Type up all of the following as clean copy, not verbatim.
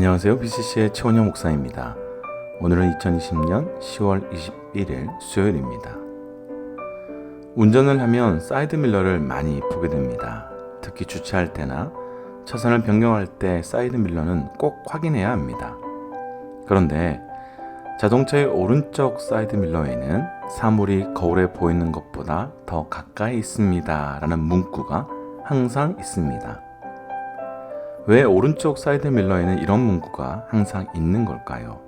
안녕하세요. BCC의 최원영 목사입니다. 오늘은 2020년 10월 21일 수요일입니다. 운전을 하면 사이드밀러를 많이 보게 됩니다. 특히 주차할 때나 차선을 변경할 때 사이드밀러는 꼭 확인해야 합니다. 그런데 자동차의 오른쪽 사이드밀러에는 사물이 거울에 보이는 것보다 더 가까이 있습니다 라는 문구가 항상 있습니다. 왜 오른쪽 사이드밀러에는 이런 문구가 항상 있는 걸까요?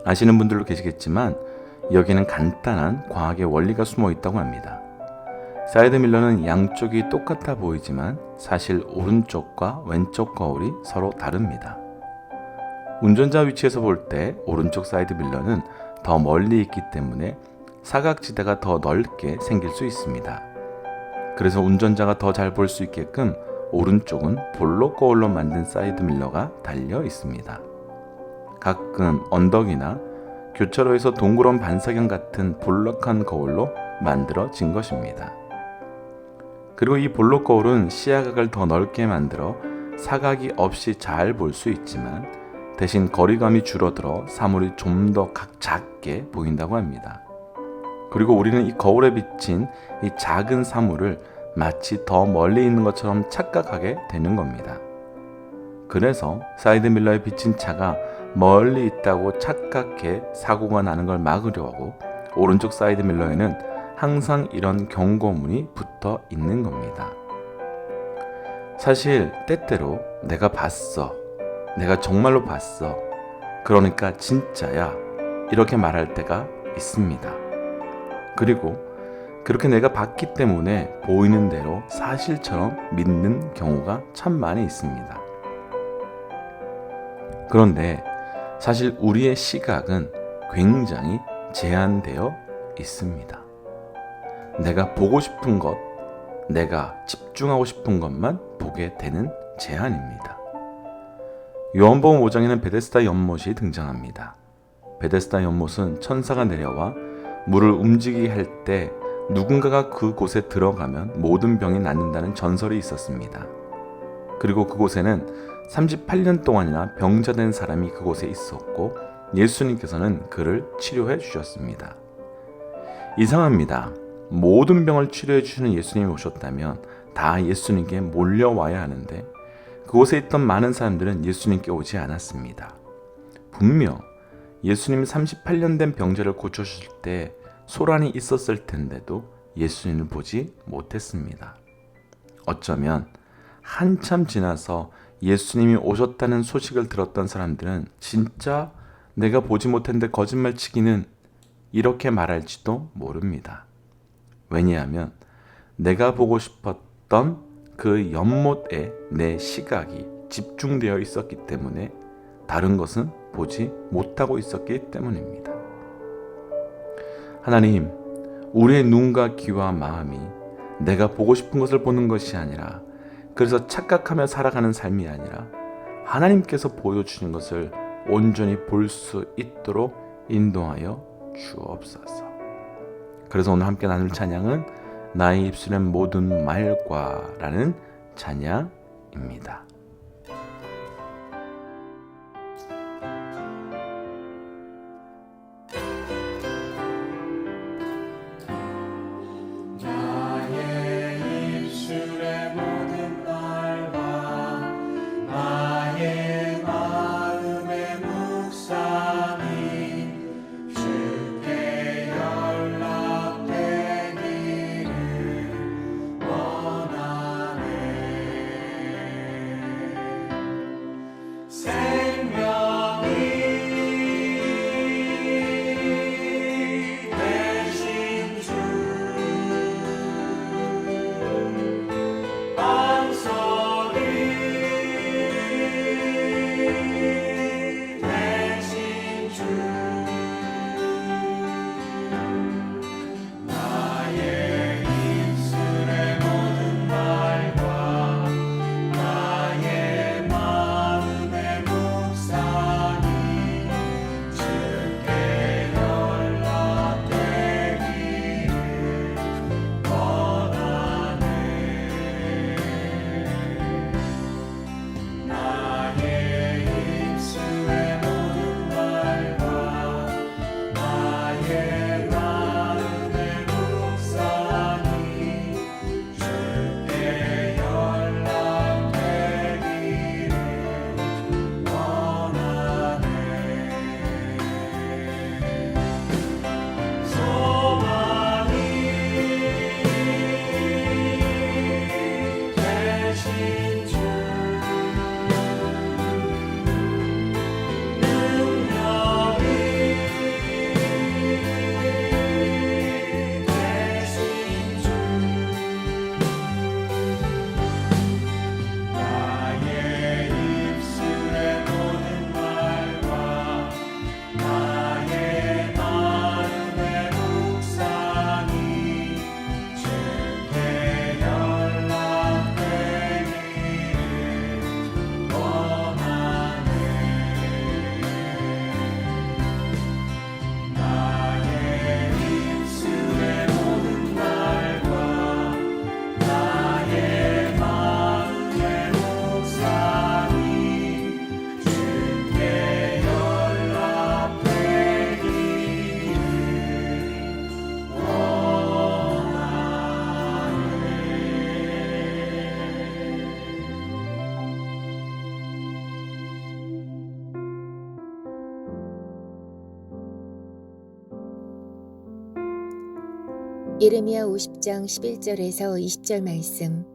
아시는 분들도 계시겠지만 여기는 간단한 과학의 원리가 숨어 있다고 합니다. 사이드밀러는 양쪽이 똑같아 보이지만 사실 오른쪽과 왼쪽 거울이 서로 다릅니다. 운전자 위치에서 볼 때 오른쪽 사이드밀러는 더 멀리 있기 때문에 사각지대가 더 넓게 생길 수 있습니다. 그래서 운전자가 더 잘 볼 수 있게끔 오른쪽은 볼록 거울로 만든 사이드밀러가 달려 있습니다. 가끔 언덕이나 교차로에서 동그란 반사경 같은 볼록한 거울로 만들어진 것입니다. 그리고 이 볼록 거울은 시야각을 더 넓게 만들어 사각이 없이 잘 볼 수 있지만 대신 거리감이 줄어들어 사물이 좀 더 작게 보인다고 합니다. 그리고 우리는 이 거울에 비친 이 작은 사물을 마치 더 멀리 있는 것처럼 착각하게 되는 겁니다. 그래서 사이드밀러에 비친 차가 멀리 있다고 착각해 사고가 나는 걸 막으려 하고 오른쪽 사이드밀러에는 항상 이런 경고문이 붙어 있는 겁니다. 사실 때때로 내가 봤어, 내가 정말로 봤어, 그러니까 진짜야 이렇게 말할 때가 있습니다. 그리고 그렇게 내가 봤기 때문에 보이는 대로 사실처럼 믿는 경우가 참 많이 있습니다. 그런데 사실 우리의 시각은 굉장히 제한되어 있습니다. 내가 보고 싶은 것, 내가 집중하고 싶은 것만 보게 되는 제한입니다. 요한복음 5장에는 베데스다 연못이 등장합니다. 베데스다 연못은 천사가 내려와 물을 움직이게 할 때 누군가가 그곳에 들어가면 모든 병이 낫는다는 전설이 있었습니다. 그리고 그곳에는 38년 동안이나 병자된 사람이 그곳에 있었고 예수님께서는 그를 치료해 주셨습니다. 이상합니다. 모든 병을 치료해 주시는 예수님이 오셨다면 다 예수님께 몰려와야 하는데 그곳에 있던 많은 사람들은 예수님께 오지 않았습니다. 분명 예수님이 38년 된 병자를 고쳐주실 때 소란이 있었을 텐데도 예수님을 보지 못했습니다. 어쩌면 한참 지나서 예수님이 오셨다는 소식을 들었던 사람들은 진짜 내가 보지 못했는데 거짓말 치기는 이렇게 말할지도 모릅니다. 왜냐하면 내가 보고 싶었던 그 연못에 내 시각이 집중되어 있었기 때문에 다른 것은 보지 못하고 있었기 때문입니다. 하나님, 우리의 눈과 귀와 마음이 내가 보고 싶은 것을 보는 것이 아니라 그래서 착각하며 살아가는 삶이 아니라 하나님께서 보여주신 것을 온전히 볼 수 있도록 인도하여 주옵소서. 그래서 오늘 함께 나눌 찬양은 나의 입술엔 모든 말과 라는 찬양입니다. 예레미야 50장 11절에서 20절 말씀.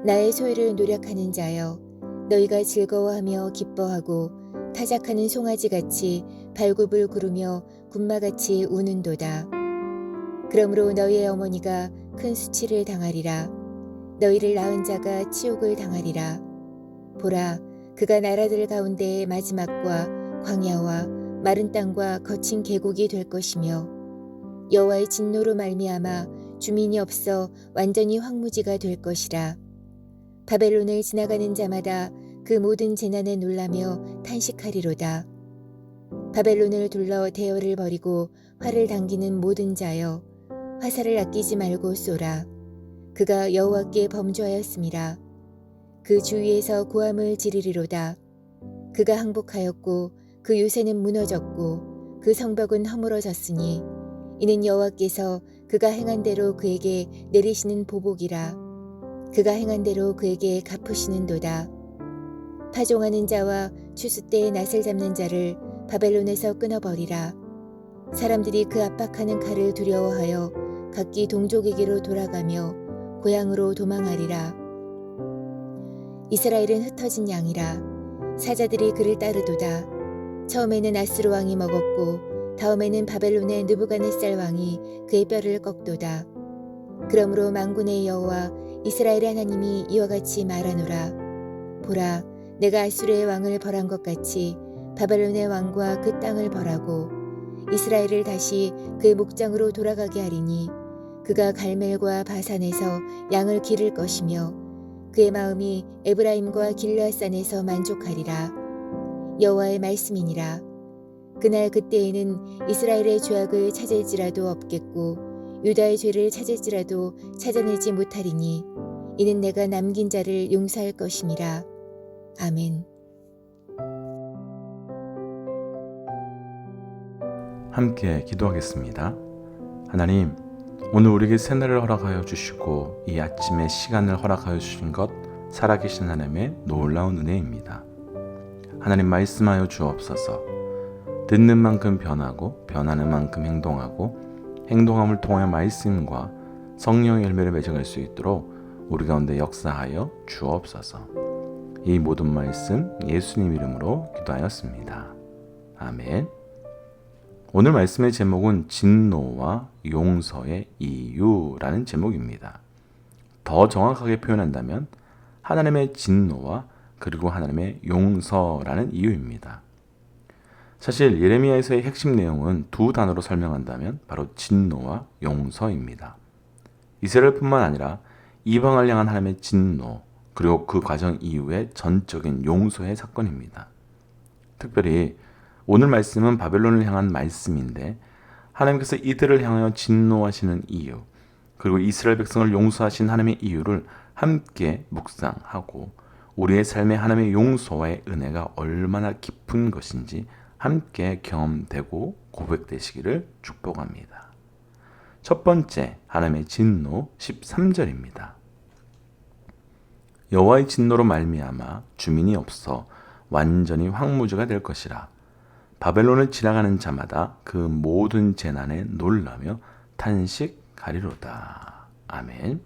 나의 소유를 노력하는 자여, 너희가 즐거워하며 기뻐하고 타작하는 송아지같이 발굽을 구르며 굶마같이 우는도다. 그러므로 너희의 어머니가 큰 수치를 당하리라. 너희를 낳은 자가 치욕을 당하리라. 보라, 그가 나라들 가운데의 마지막과 광야와 마른 땅과 거친 계곡이 될 것이며 여호와의 진노로 말미암아 주민이 없어 완전히 황무지가 될 것이라. 바벨론을 지나가는 자마다 그 모든 재난에 놀라며 탄식하리로다. 바벨론을 둘러 대열을 벌이고 활을 당기는 모든 자여, 화살을 아끼지 말고 쏘라. 그가 여호와께 범죄하였음이라. 그 주위에서 고함을 지르리로다. 그가 항복하였고 그 요새는 무너졌고 그 성벽은 허물어졌으니 이는 여호와께서 그가 행한 대로 그에게 내리시는 보복이라. 그가 행한 대로 그에게 갚으시는도다. 파종하는 자와 추수 때에 낫을 잡는 자를 바벨론에서 끊어버리라. 사람들이 그 압박하는 칼을 두려워하여 각기 동족에게로 돌아가며 고향으로 도망하리라. 이스라엘은 흩어진 양이라. 사자들이 그를 따르도다. 처음에는 아스루 왕이 먹었고 다음에는 바벨론의 느부갓네살 왕이 그의 뼈를 꺾도다. 그러므로 만군의 여호와 이스라엘의 하나님이 이와 같이 말하노라. 보라, 내가 아수르의 왕을 벌한 것 같이 바벨론의 왕과 그 땅을 벌하고 이스라엘을 다시 그의 목장으로 돌아가게 하리니 그가 갈멜과 바산에서 양을 기를 것이며 그의 마음이 에브라임과 길르앗산에서 만족하리라. 여호와의 말씀이니라. 그날 그때에는 이스라엘의 죄악을 찾을지라도 없겠고 유다의 죄를 찾을지라도 찾아내지 못하리니 이는 내가 남긴 자를 용서할 것임이라. 아멘. 함께 기도하겠습니다. 하나님, 오늘 우리에게 새날을 허락하여 주시고 이 아침의 시간을 허락하여 주신 것 살아계신 하나님의 놀라운 은혜입니다. 하나님, 말씀하여 주옵소서. 듣는 만큼 변하고 변하는 만큼 행동하고 행동함을 통하여 말씀과 성령의 열매를 맺어갈 수 있도록 우리 가운데 역사하여 주옵소서. 이 모든 말씀 예수님 이름으로 기도하였습니다. 아멘. 오늘 말씀의 제목은 진노와 용서의 이유라는 제목입니다. 더 정확하게 표현한다면 하나님의 진노와 그리고 하나님의 용서라는 이유입니다. 사실 예레미야에서의 핵심 내용은 두 단어로 설명한다면 바로 진노와 용서입니다. 이스라엘뿐만 아니라 이방을 향한 하나님의 진노, 그리고 그 과정 이후의 전적인 용서의 사건입니다. 특별히 오늘 말씀은 바벨론을 향한 말씀인데 하나님께서 이들을 향하여 진노하시는 이유, 그리고 이스라엘 백성을 용서하신 하나님의 이유를 함께 묵상하고 우리의 삶에 하나님의 용서와의 은혜가 얼마나 깊은 것인지 함께 경험되고 고백되시기를 축복합니다. 첫 번째, 하나님의 진노 13절입니다. 여호와의 진노로 말미암아 주민이 없어 완전히 황무지가 될 것이라. 바벨론을 지나가는 자마다 그 모든 재난에 놀라며 탄식하리로다. 아멘.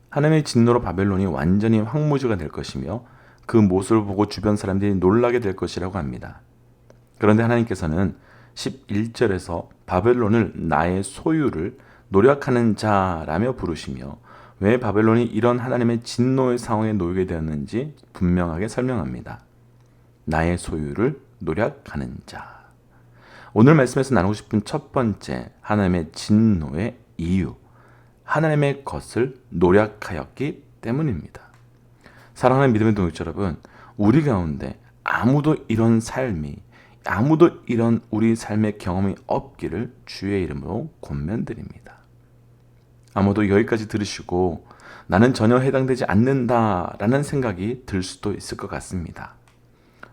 하나님의 진노로 바벨론이 완전히 황무지가 될 것이며 그 모습을 보고 주변 사람들이 놀라게 될 것이라고 합니다. 그런데 하나님께서는 11절에서 바벨론을 나의 소유를 노력하는 자라며 부르시며 왜 바벨론이 이런 하나님의 진노의 상황에 놓이게 되었는지 분명하게 설명합니다. 나의 소유를 노력하는 자. 오늘 말씀에서 나누고 싶은 첫 번째, 하나님의 진노의 이유, 하나님의 것을 노력하였기 때문입니다. 사랑하는 믿음의 동역자 여러분, 우리 가운데 아무도 이런 우리 삶의 경험이 없기를 주의 이름으로 권면드립니다. 아무도 여기까지 들으시고 나는 전혀 해당되지 않는다라는 생각이 들 수도 있을 것 같습니다.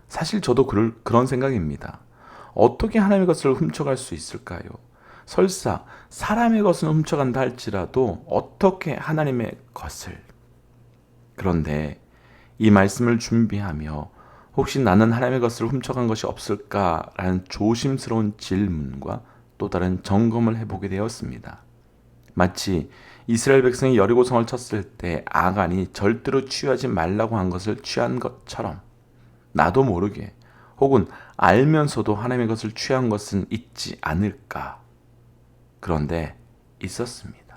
사실 저도 그런 생각입니다. 어떻게 하나님의 것을 훔쳐갈 수 있을까요? 설사 사람의 것을 훔쳐간다 할지라도 어떻게 하나님의 것을? 그런데 이 말씀을 준비하며 혹시 나는 하나님의 것을 훔쳐간 것이 없을까라는 조심스러운 질문과 또 다른 점검을 해보게 되었습니다. 마치 이스라엘 백성이 여리고성을 쳤을 때 아간이 절대로 취하지 말라고 한 것을 취한 것처럼 나도 모르게 혹은 알면서도 하나님의 것을 취한 것은 있지 않을까. 그런데 있었습니다.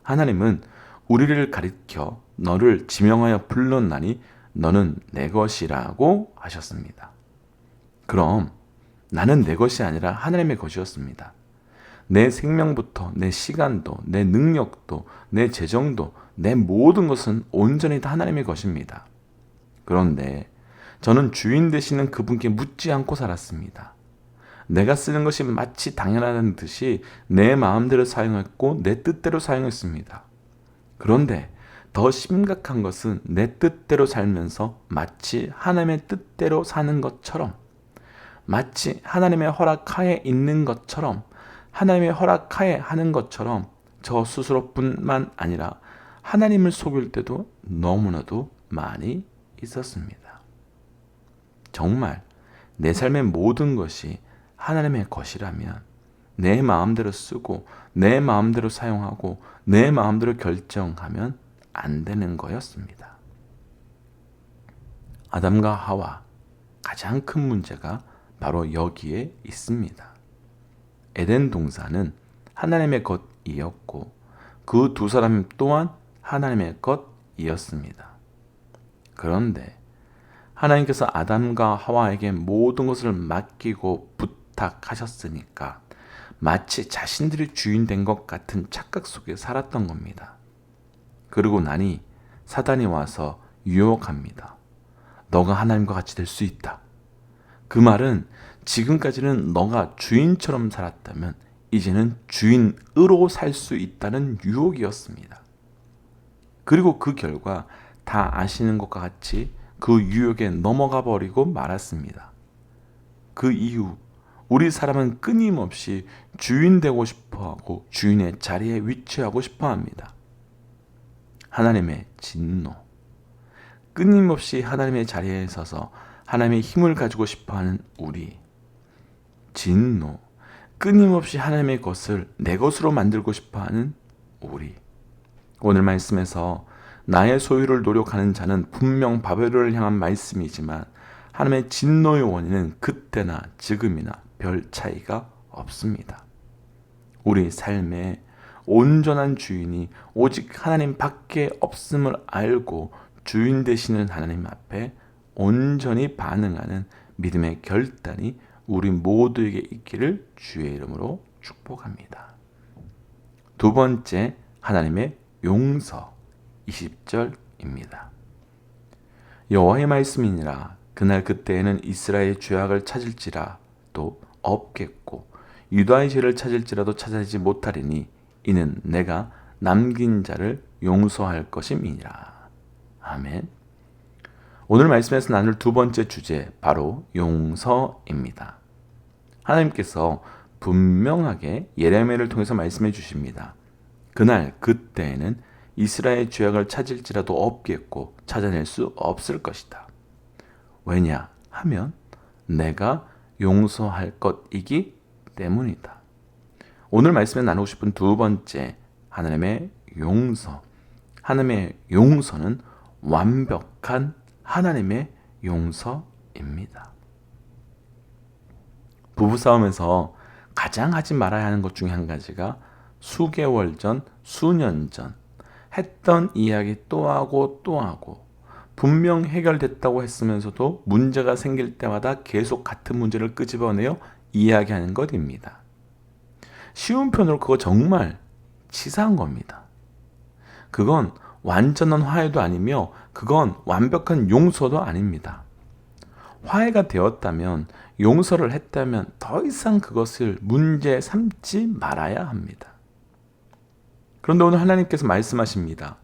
하나님은 우리를 가리켜 너를 지명하여 불렀나니 너는 내 것이라고 하셨습니다. 그럼 나는 내 것이 아니라 하나님의 것이었습니다. 내 생명부터 내 시간도 내 능력도 내 재정도 내 모든 것은 온전히 다 하나님의 것입니다. 그런데 저는 주인 되시는 그분께 묻지 않고 살았습니다. 내가 쓰는 것이 마치 당연하다는 듯이 내 마음대로 사용했고 내 뜻대로 사용했습니다. 그런데 더 심각한 것은 내 뜻대로 살면서 마치 하나님의 뜻대로 사는 것처럼, 마치 하나님의 허락하에 있는 것처럼, 하나님의 허락하에 하는 것처럼 저 스스로뿐만 아니라 하나님을 속일 때도 너무나도 많이 있었습니다. 정말 내 삶의 모든 것이 하나님의 것이라면 내 마음대로 쓰고 내 마음대로 사용하고 내 마음대로 결정하면 안 되는 거였습니다. 아담과 하와 가장 큰 문제가 바로 여기에 있습니다. 에덴 동산은 하나님의 것이었고 그 두 사람 또한 하나님의 것이었습니다. 그런데 하나님께서 아담과 하와에게 모든 것을 맡기고 부탁하셨으니까 마치 자신들이 주인 된 것 같은 착각 속에 살았던 겁니다. 그러고 나니 사단이 와서 유혹합니다. 너가 하나님과 같이 될 수 있다. 그 말은 지금까지는 너가 주인처럼 살았다면 이제는 주인으로 살 수 있다는 유혹이었습니다. 그리고 그 결과 다 아시는 것과 같이 그 유혹에 넘어가 버리고 말았습니다. 그 이후 우리 사람은 끊임없이 주인 되고 싶어하고 주인의 자리에 위치하고 싶어합니다. 하나님의 진노, 끊임없이 하나님의 자리에 서서 하나님의 힘을 가지고 싶어하는 우리, 진노, 끊임없이 하나님의 것을 내 것으로 만들고 싶어하는 우리. 오늘 말씀에서 나의 소유를 노력하는 자는 분명 바벨론을 향한 말씀이지만 하나님의 진노의 원인은 그때나 지금이나 별 차이가 없습니다. 우리 삶에 온전한 주인이 오직 하나님 밖에 없음을 알고 주인 되시는 하나님 앞에 온전히 반응하는 믿음의 결단이 우리 모두에게 있기를 주의 이름으로 축복합니다. 두 번째, 하나님의 용서 20절입니다. 여호와의 말씀이니라 그날 그때에는 이스라엘의 죄악을 찾을지라 또 없겠고 유다의 죄를 찾을지라도 찾아지지 못하리니 이는 내가 남긴 자를 용서할 것임이니라. 아멘. 오늘 말씀에서 나눌 두 번째 주제 바로 용서입니다. 하나님께서 분명하게 예레미야를 통해서 말씀해 주십니다. 그날 그때에는 이스라엘의 죄악을 찾을지라도 없겠고 찾아낼 수 없을 것이다. 왜냐 하면 내가 용서할 것이기 때문이다. 오늘 말씀에 나누고 싶은 두 번째, 하나님의 용서. 하나님의 용서는 완벽한 하나님의 용서입니다. 부부싸움에서 가장 하지 말아야 하는 것 중에 한 가지가 수개월 전, 수년 전 했던 이야기 또 하고 또 하고 분명 해결됐다고 했으면서도 문제가 생길 때마다 계속 같은 문제를 끄집어내어 이야기하는 것입니다. 쉬운 편으로 그거 정말 치사한 겁니다. 그건 완전한 화해도 아니며 그건 완벽한 용서도 아닙니다. 화해가 되었다면 용서를 했다면 더 이상 그것을 문제 삼지 말아야 합니다. 그런데 오늘 하나님께서 말씀하십니다.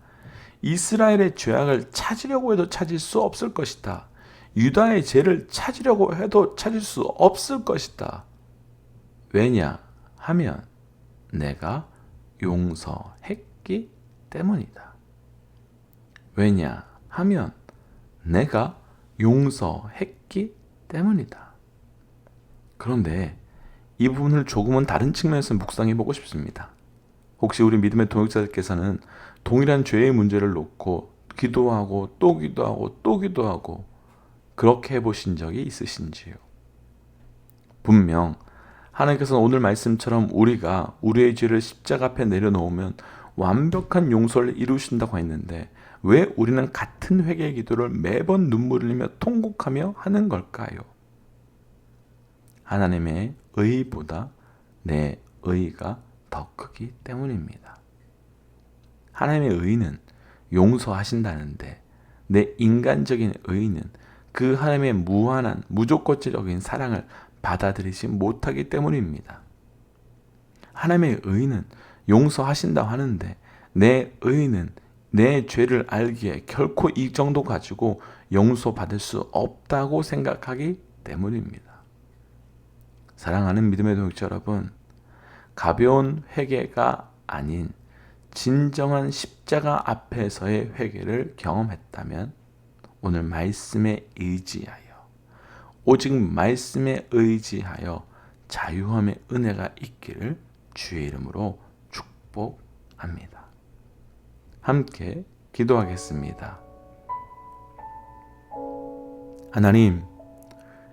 이스라엘의 죄악을 찾으려고 해도 찾을 수 없을 것이다. 유다의 죄를 찾으려고 해도 찾을 수 없을 것이다. 왜냐 하면 내가 용서했기 때문이다. 왜냐 하면 내가 용서했기 때문이다. 그런데 이 부분을 조금은 다른 측면에서 묵상해 보고 싶습니다. 혹시 우리 믿음의 동역자들께서는 동일한 죄의 문제를 놓고 기도하고 또 기도하고 또 기도하고 그렇게 해보신 적이 있으신지요? 분명 하나님께서는 오늘 말씀처럼 우리가 우리의 죄를 십자가 앞에 내려놓으면 완벽한 용서를 이루신다고 했는데 왜 우리는 같은 회개의 기도를 매번 눈물을 흘리며 통곡하며 하는 걸까요? 하나님의 의보다 내 의가 더 크기 때문입니다. 하나님의 의는 용서하신다는데 내 인간적인 의는 그 하나님의 무한한 무조건적인 사랑을 받아들이지 못하기 때문입니다. 하나님의 의는 용서하신다고 하는데 내 의는 내 죄를 알기에 결코 이 정도 가지고 용서받을 수 없다고 생각하기 때문입니다. 사랑하는 믿음의 동역자 여러분, 가벼운 회개가 아닌 진정한 십자가 앞에서의 회개를 경험했다면 오늘 말씀에 의지하여 오직 말씀에 의지하여 자유함의 은혜가 있기를 주의 이름으로 축복합니다. 함께 기도하겠습니다. 하나님,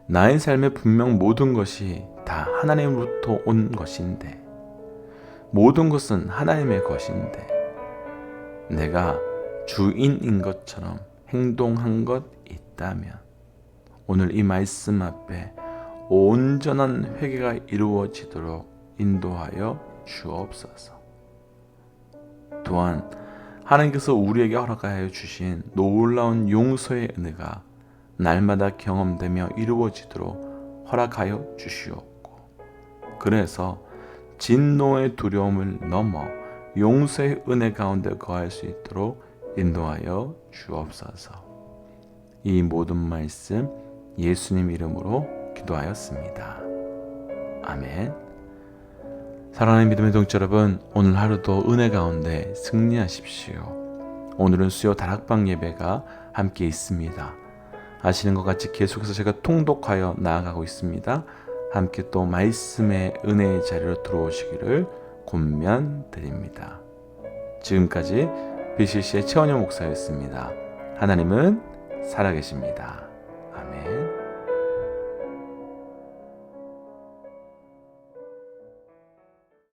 나의 삶에 분명 모든 것이 다 하나님으로부터 온 것인데 모든 것은 하나님의 것인데 내가 주인인 것처럼 행동한 것 있다면 오늘 이 말씀 앞에 온전한 회개가 이루어지도록 인도하여 주옵소서. 또한 하나님께서 우리에게 허락하여 주신 놀라운 용서의 은혜가 날마다 경험되며 이루어지도록 허락하여 주시옵고 그래서 진노의 두려움을 넘어 용서의 은혜 가운데 거할 수 있도록 인도하여 주옵소서. 이 모든 말씀 예수님 이름으로 기도하였습니다. 아멘. 사랑하는 믿음의 동역자 여러분, 오늘 하루도 은혜 가운데 승리하십시오. 오늘은 수요 다락방 예배가 함께 있습니다. 아시는 것 같이 계속해서 제가 통독하여 나아가고 있습니다. 함께 또 말씀의 은혜의 자리로 들어오시기를 권면드립니다. 지금까지 BCC의 최원영 목사였습니다. 하나님은 살아계십니다. 아멘.